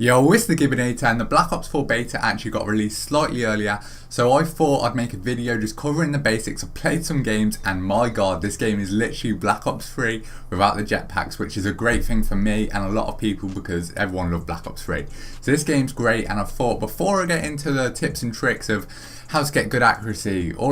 Yo, it's TheGIBBYNATR, and the Black Ops 4 beta actually got released slightly earlier, so I thought I'd make a video just covering the basics. I've played some games and my god, this game is literally Black Ops 3 without the jetpacks, which is a great thing for me and a lot of people because everyone loved Black Ops 3. So this game's great, and I thought before I get into the tips and tricks of how to get good accuracy, how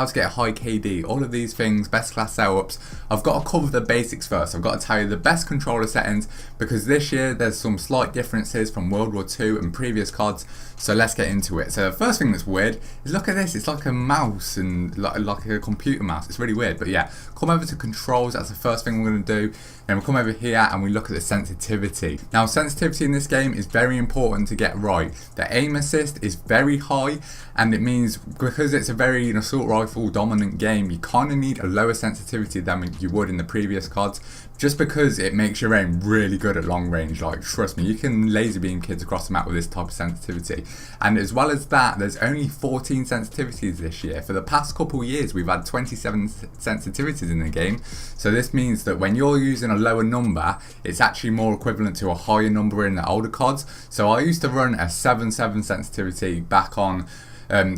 to get a high KD, all of these things, best class setups, I've got to cover the basics first. I've got to tell you the best controller settings because this year there's some slight differences from World War II and previous CODs, so let's get into it. So the first thing that's weird is look at this, it's like a mouse and like a computer mouse. It's really weird, but yeah, come over to controls, that's the first thing we're going to do. Then we'll come over here and we look at the sensitivity. Now sensitivity in this game is very important to get right. The aim assist is very high, and it means because it's a very assault rifle dominant game, you kind of need a lower sensitivity than you would in the previous CODs, just because it makes your aim really good at long range. Like, trust me, you can laser beam kids across the map with this type of sensitivity. And as well as that, there's only 14 sensitivities this year. For the past couple of years we've had 27 sensitivities in the game, so this means that when you're using a lower number, it's actually more equivalent to a higher number in the older CODs. So I used to run a 7/7 sensitivity back on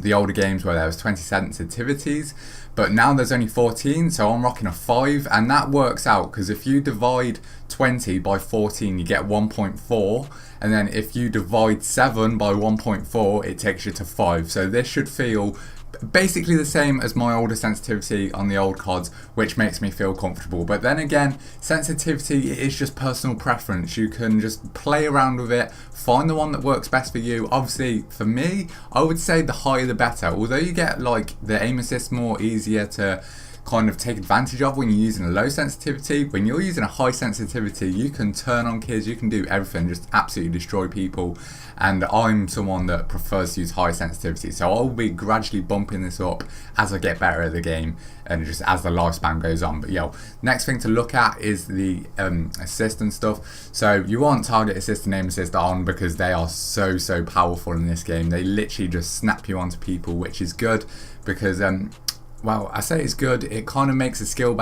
the older games where there was 20 sensitivities, but now there's only 14, so I'm rocking a 5, and that works out because if you divide 20 by 14 you get 1.4, and then if you divide 7 by 1.4 it takes you to 5. So this should feel basically the same as my older sensitivity on the old CODs, which makes me feel comfortable. But then again, sensitivity is just personal preference. You can just play around with it, find the one that works best for you. Obviously for me, I would say the higher the better, although you get like the aim assist more easier to kind of take advantage of when you're using a low sensitivity. When you're using a high sensitivity, you can turn on kids, you can do everything, just absolutely destroy people, and I'm someone that prefers to use high sensitivity, so I'll be gradually bumping this up as I get better at the game and just as the lifespan goes on. But yo, next thing to look at is the assist and stuff. So you want target assist and aim assist on because they are so powerful in this game. They literally just snap you onto people, which is good because well, I say it's good, it kind of makes the skill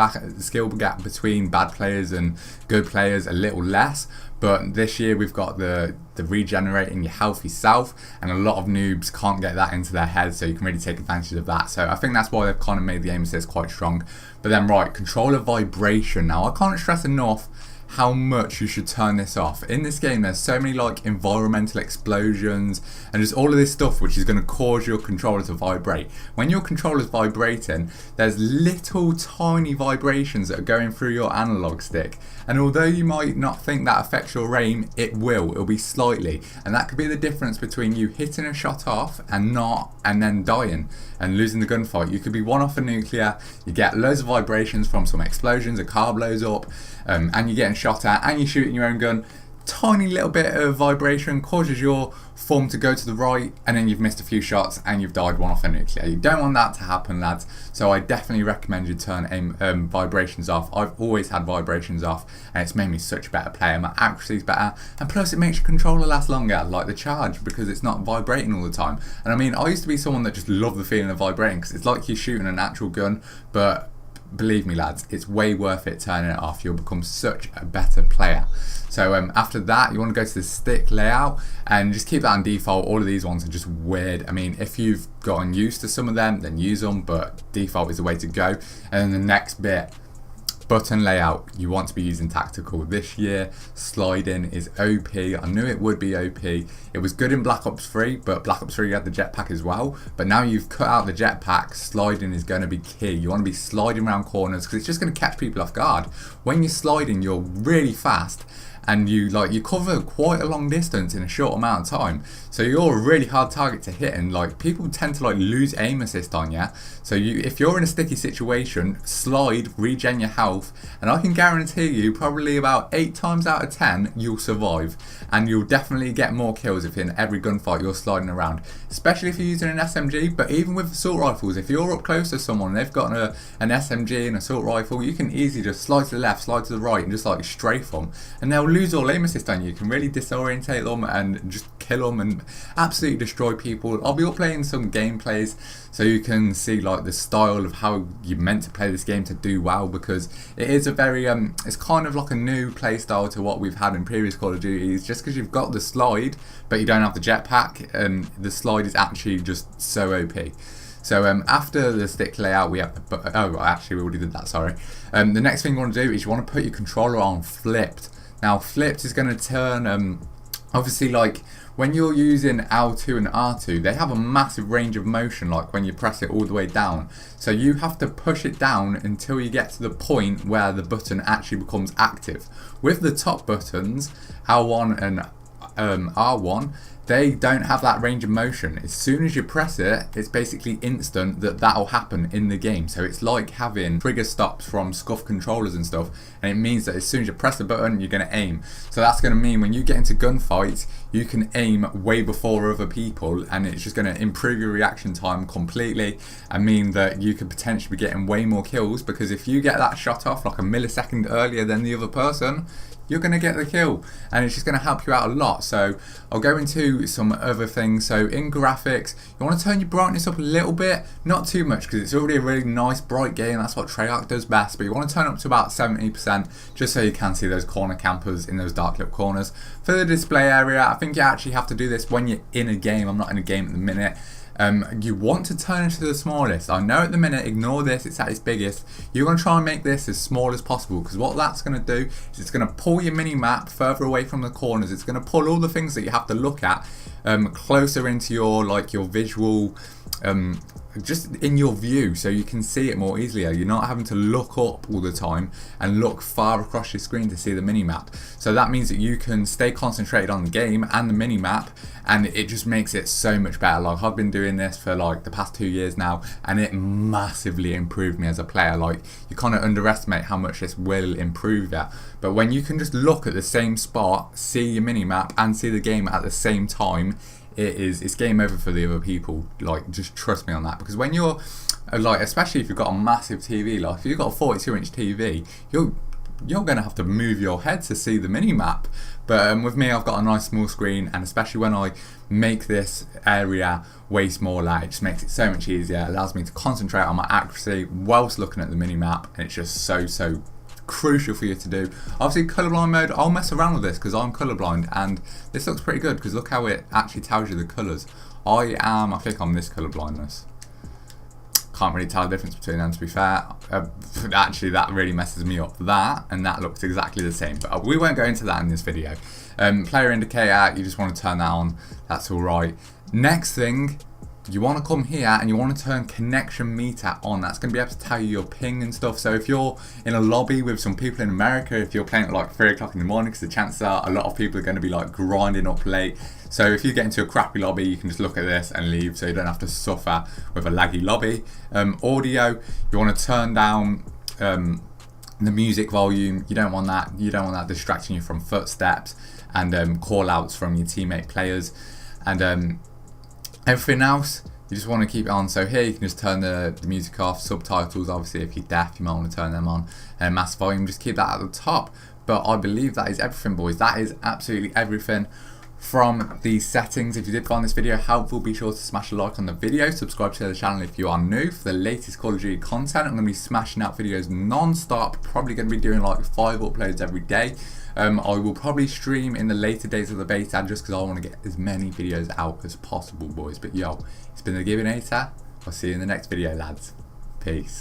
gap between bad players and good players a little less. But this year we've got the regenerating your healthy self, and a lot of noobs can't get that into their heads, so you can really take advantage of that. So I think that's why they've kind of made the aim assist quite strong. But then right, controller vibration. Now I can't stress enough how much you should turn this off. In this game there's so many like environmental explosions and just all of this stuff which is going to cause your controller to vibrate. When your controller's vibrating, there's little tiny vibrations that are going through your analog stick, and although you might not think that affects your aim, it'll be slightly, and that could be the difference between you hitting a shot off and not, and then dying and losing the gunfight. You could be one off a nuclear, you get loads of vibrations from some explosions, a car blows up, and you're getting shot at and you're shooting your own gun. Tiny little bit of vibration causes your form to go to the right, and then you've missed a few shots and you've died one off a nuclear. You don't want that to happen, lads, so I definitely recommend you turn vibrations off. I've always had vibrations off and it's made me such a better player. My accuracy's better, and plus it makes your controller last longer, like the charge, because it's not vibrating all the time. And I mean, I used to be someone that just loved the feeling of vibrating because it's like you're shooting an actual gun, but believe me lads, it's way worth it turning it off. You'll become such a better player. So after that you want to go to the stick layout and just keep that on default. All of these ones are just weird. I mean, if you've gotten used to some of them then use them, but default is the way to go. And then the next bit, button layout, you want to be using tactical. This year sliding is OP. I knew it would be OP. It was good in Black Ops 3, but Black Ops 3 had the jetpack as well, but now you've cut out the jetpack, sliding is going to be key. You want to be sliding around corners because it's just going to catch people off guard. When you're sliding you're really fast and you cover quite a long distance in a short amount of time, so you're a really hard target to hit, and like people tend to lose aim assist on you. So if you're in a sticky situation, slide, regen your health, and I can guarantee you probably about 8 times out of 10 you'll survive, and you'll definitely get more kills if in every gunfight you're sliding around, especially if you're using an SMG. But even with assault rifles, if you're up close to someone and they've got an SMG and assault rifle, you can easily just slide to the left, slide to the right, and just strafe them, and they'll lose all aim assist on you. You can really disorientate them and just kill them and absolutely destroy people. I'll be uploading some gameplays so you can see like the style of how you're meant to play this game to do well, because it is a very it's kind of like a new play style to what we've had in previous Call of Duties. Just because you've got the slide but you don't have the jetpack, and the slide is actually just so OP. So after the stick layout, we have actually we already did that, sorry. The next thing you want to do is you want to put your controller on flipped. Now flipped is going to turn obviously, like when you're using L2 and R2, they have a massive range of motion, like when you press it all the way down. So you have to push it down until you get to the point where the button actually becomes active. With the top buttons, L1 and R1, they don't have that range of motion. As soon as you press it, it's basically instant that'll happen in the game. So it's like having trigger stops from scuff controllers and stuff, and it means that as soon as you press the button, you're going to aim. So that's going to mean when you get into gunfights, you can aim way before other people, and it's just going to improve your reaction time completely and mean that you could potentially be getting way more kills, because if you get that shot off like a millisecond earlier than the other person, you're going to get the kill, and it's just going to help you out a lot. So I'll go into some other things. So in graphics, you want to turn your brightness up a little bit, not too much, because it's already a really nice bright game. That's what Treyarch does best, but you want to turn up to about 70%, just so you can see those corner campers in those dark lit corners. For the display area, I think you actually have to do this when you're in a game. I'm not in a game at the minute. You want to turn it to the smallest. I know at the minute, ignore this, it's at its biggest. You're going to try and make this as small as possible, because what that's going to do is it's going to pull your mini map further away from the corners. It's going to pull all the things that you have to look at closer into your your visual, just in your view, so you can see it more easily. You're not having to look up all the time and look far across your screen to see the mini map. So that means that you can stay concentrated on the game and the mini map, and it just makes it so much better. Like I've been doing this for like the past 2 years now, and it massively improved me as a player. Like you kind of underestimate how much this will improve you, but when you can just look at the same spot, see your mini map and see the game at the same time, it's game over for the other people. Like just trust me on that, because when you're like, especially if you've got a massive TV, like if you've got a 42-inch TV, you're going to have to move your head to see the mini map. But with me, I've got a nice small screen, and especially when I make this area way smaller, it just makes it so much easier. It allows me to concentrate on my accuracy whilst looking at the mini map, and it's just so crucial for you to do. Obviously colorblind mode, I'll mess around with this because I'm colorblind, and this looks pretty good because look how it actually tells you the colors. I think I'm this color blindness. Can't really tell the difference between them, to be fair. Actually that really messes me up. That and that looks exactly the same, but we won't go into that in this video. Player indicator, you just want to turn that on, that's alright. Next thing, you want to come here and you want to turn connection meter on. That's going to be able to tell you your ping and stuff. So if you're in a lobby with some people in America, if you're playing at like 3 o'clock in the morning, because the chances are a lot of people are going to be like grinding up late. So if you get into a crappy lobby, you can just look at this and leave, so you don't have to suffer with a laggy lobby. Audio, you want to turn down the music volume. You don't want that. You don't want that distracting you from footsteps and call outs from your teammate players. And everything else, you just want to keep it on. So here you can just turn the music off. Subtitles, obviously if you're deaf, you might want to turn them on. And mass volume, just keep that at the top. But I believe that is everything, boys. That is absolutely everything from these settings. If you did find this video helpful, be sure to smash a like on the video, subscribe to the channel if you are new for the latest Call of Duty content. I'm going to be smashing out videos non-stop, probably going to be doing like 5 uploads every day. I will probably stream in the later days of the beta just because I want to get as many videos out as possible, boys. But yo, it's been the TheGIBBYNATR. I'll see you in the next video, lads. Peace.